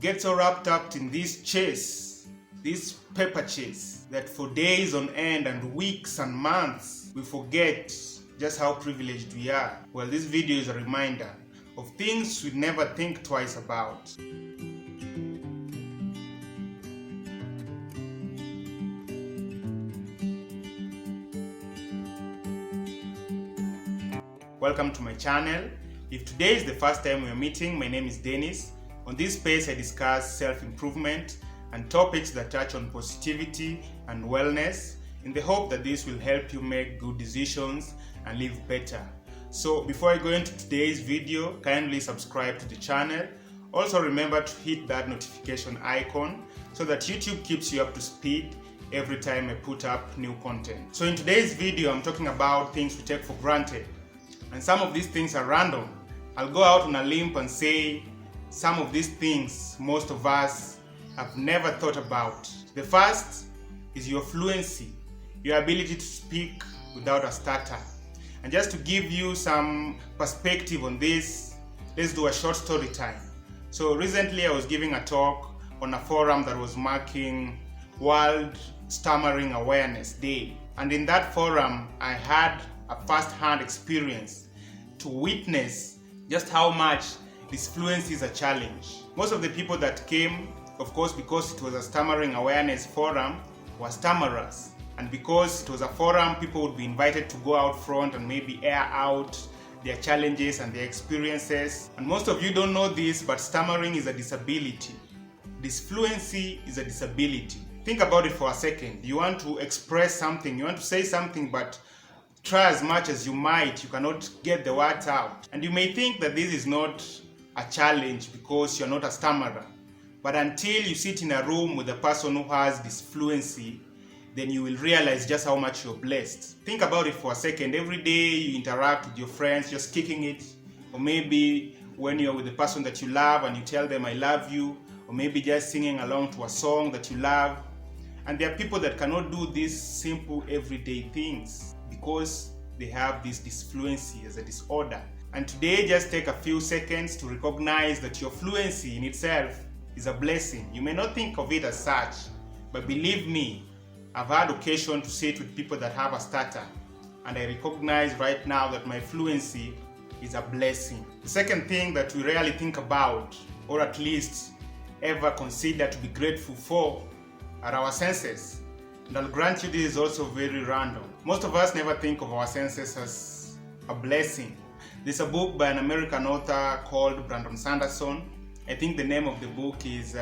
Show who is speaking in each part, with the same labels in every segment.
Speaker 1: get so wrapped up in this chase, this paper chase, that for days on end and weeks and months, we forget just how privileged we are. Well, this video is a reminder of things we never think twice about. Welcome to my channel. If today is the first time we are meeting, my name is Dennis. On this space I discuss self-improvement and topics that touch on positivity and wellness in the hope that this will help you make good decisions and live better. So before I go into today's video, kindly subscribe to the channel. Also remember to hit that notification icon so that YouTube keeps you up to speed every time I put up new content. So in today's video, I'm talking about things we take for granted. And some of these things are random. I'll go out on a limb and say some of these things most of us have never thought about. The first is your fluency, your ability to speak without a stutter. And just to give you some perspective on this, let's do a short story time. So recently I was giving a talk on a forum that was marking World Stammering Awareness Day. And in that forum, I had a first-hand experience to witness just how much this fluency is a challenge. Most of the people that came, of course, because it was a stammering awareness forum, were stammerers. And because it was a forum, people would be invited to go out front and maybe air out their challenges and their experiences. And most of you don't know this, but stammering is a disability. This fluency is a disability. Think about it for a second. You want to express something, you want to say something, but try as much as you might, you cannot get the words out. And you may think that this is not a challenge because you're not a stammerer. But until you sit in a room with a person who has this fluency, then you will realize just how much you're blessed. Think about it for a second. Every day you interact with your friends, just kicking it. Or maybe when you're with the person that you love and you tell them I love you. Or maybe just singing along to a song that you love. And there are people that cannot do these simple everyday things because they have this fluency as a disorder. And today, just take a few seconds to recognize that your fluency in itself is a blessing. You may not think of it as such, but believe me, I've had occasion to sit with people that have a stutter, and I recognize right now that my fluency is a blessing. The second thing that we rarely think about, or at least ever consider to be grateful for, are our senses. And I'll grant you this is also very random. Most of us never think of our senses as a blessing. There's a book by an American author called Brandon Sanderson. I think the name of the book is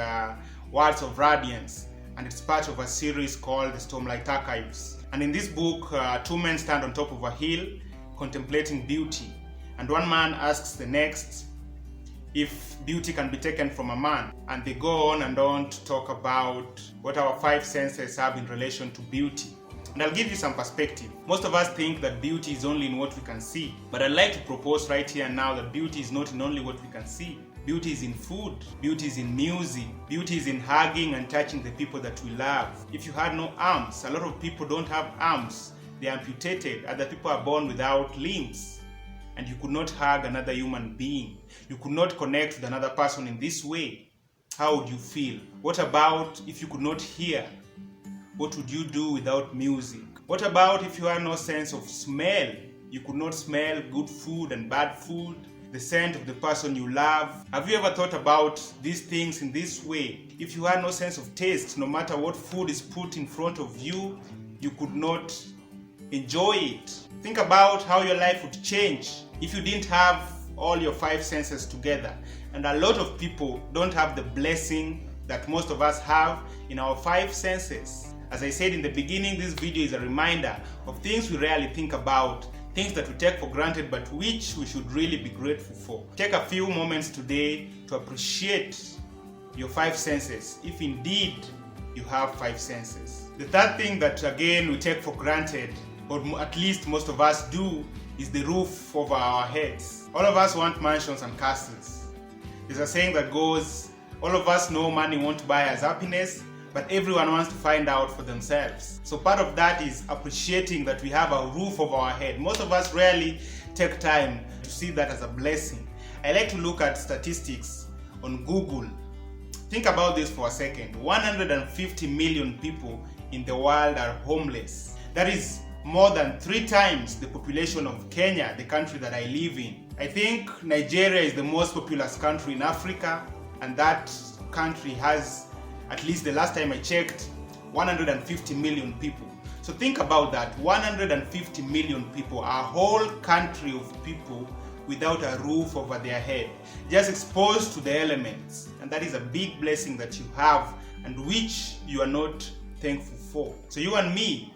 Speaker 1: Words of Radiance, and it's part of a series called The Stormlight Archives. And in this book, two men stand on top of a hill contemplating beauty. And one man asks the next if beauty can be taken from a man. And they go on and on to talk about what our five senses have in relation to beauty. And I'll give you some perspective. Most of us think that beauty is only in what we can see. But I'd like to propose right here and now that beauty is not in only what we can see. Beauty is in food, beauty is in music, beauty is in hugging and touching the people that we love. If you had no arms, a lot of people don't have arms. They're amputated. Other people are born without limbs. And you could not hug another human being. You could not connect with another person in this way. How would you feel? What about if you could not hear? What would you do without music? What about if you had no sense of smell? You could not smell good food and bad food, the scent of the person you love. Have you ever thought about these things in this way? If you had no sense of taste, no matter what food is put in front of you, you could not enjoy it. Think about how your life would change if you didn't have all your five senses together. And a lot of people don't have the blessing that most of us have in our five senses. As I said in the beginning, this video is a reminder of things we rarely think about, things that we take for granted but which we should really be grateful for. Take a few moments today to appreciate your five senses, if indeed you have five senses. The third thing that again we take for granted, or at least most of us do, is the roof over our heads. All of us want mansions and castles. There's a saying that goes, all of us know money won't buy us happiness, but everyone wants to find out for themselves. So part of that is appreciating that we have a roof over our head. Most of us rarely take time to see that as a blessing. I like to look at statistics on Google. Think about this for a second. 150 million people in the world are homeless. That is more than 3 times the population of Kenya, the country that I live in. I think Nigeria is the most populous country in Africa, and that country has, at least the last time I checked, 150 million people. So think about that. 150 million people, a whole country of people without a roof over their head, just exposed to the elements. And that is a big blessing that you have and which you are not thankful for. So you and me,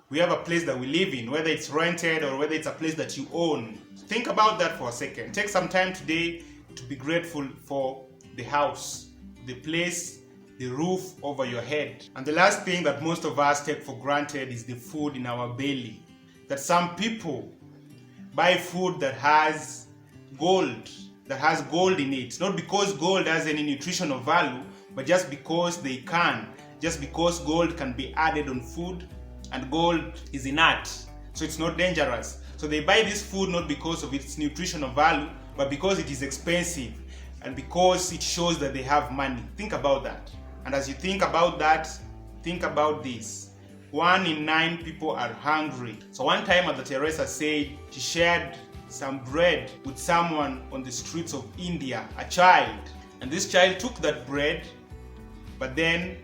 Speaker 1: we have a place that we live in, whether it's rented or whether it's a place that you own. Think about that for a second. Take some time today to be grateful for the house, the place, the roof over your head. And the last thing that most of us take for granted is the food in our belly. That some people buy food that has gold in it, not because gold has any nutritional value, but just because they can, just because gold can be added on food, and gold is inert, so it's not dangerous. So they buy this food not because of its nutritional value, but because it is expensive and because it shows that they have money. Think about that. And as you think about that, think about this. 1 in 9 people are hungry. So one time Mother Teresa said she shared some bread with someone on the streets of India, a child. And this child took that bread, but then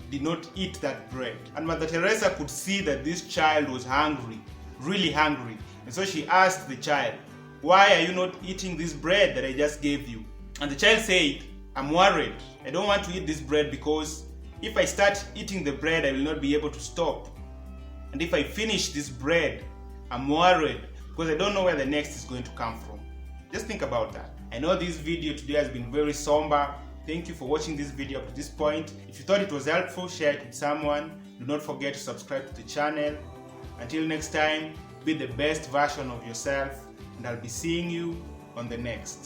Speaker 1: did not eat that bread. And Mother Teresa could see that this child was hungry, really hungry. And so she asked the child, "Why are you not eating this bread that I just gave you?" And the child said, "I'm worried. I don't want to eat this bread because if I start eating the bread, I will not be able to stop. And if I finish this bread, I'm worried because I don't know where the next is going to come from." Just think about that. I know this video today has been very somber. Thank you for watching this video up to this point. If you thought it was helpful, share it with someone. Do not forget to subscribe to the channel. Until next time, be the best version of yourself, and I'll be seeing you on the next.